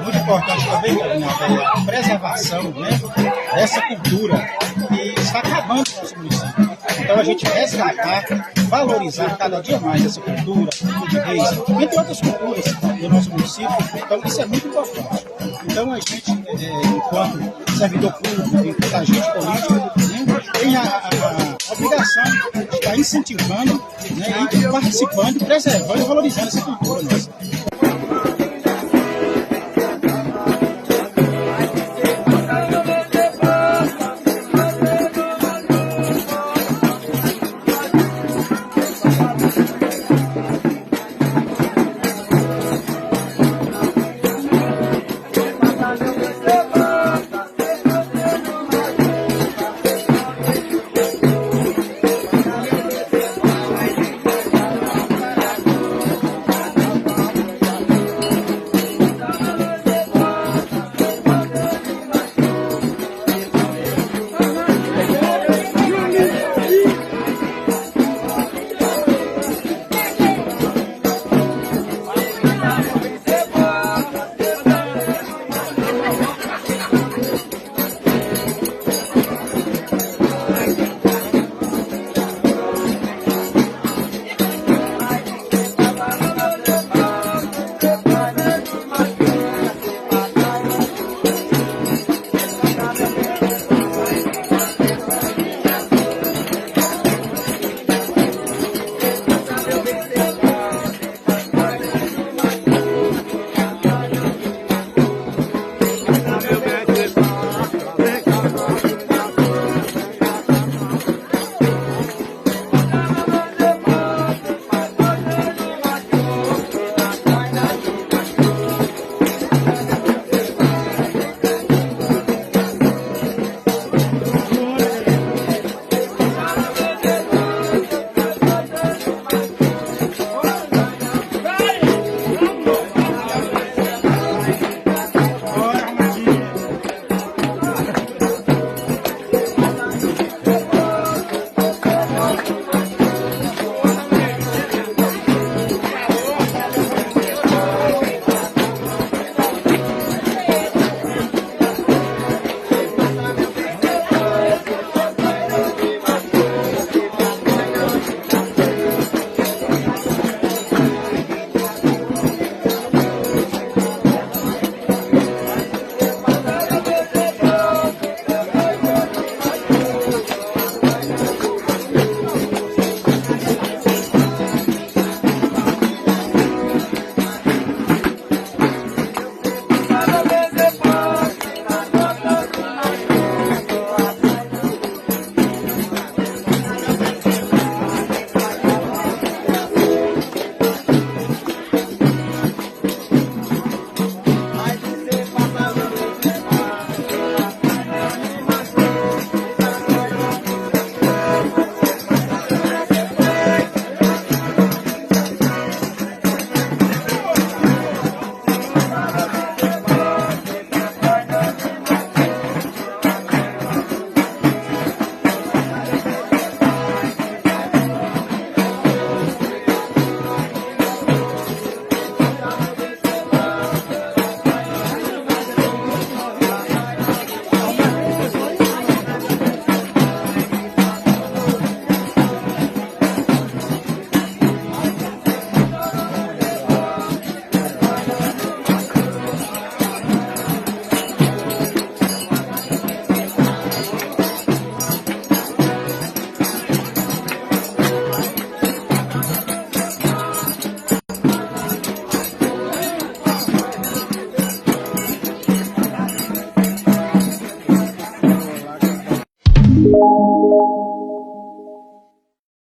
muito importante também, Carolina, é a preservação, né, dessa cultura que está acabando no nosso município. Então a gente resgatar, valorizar cada dia mais essa cultura, cultura de reis, entre outras culturas do nosso município. Então isso é muito importante. Então a gente, enquanto servidor público, enquanto agente político, né, tem a obrigação de estar incentivando, né, e participando, preservando e valorizando essa cultura nossa.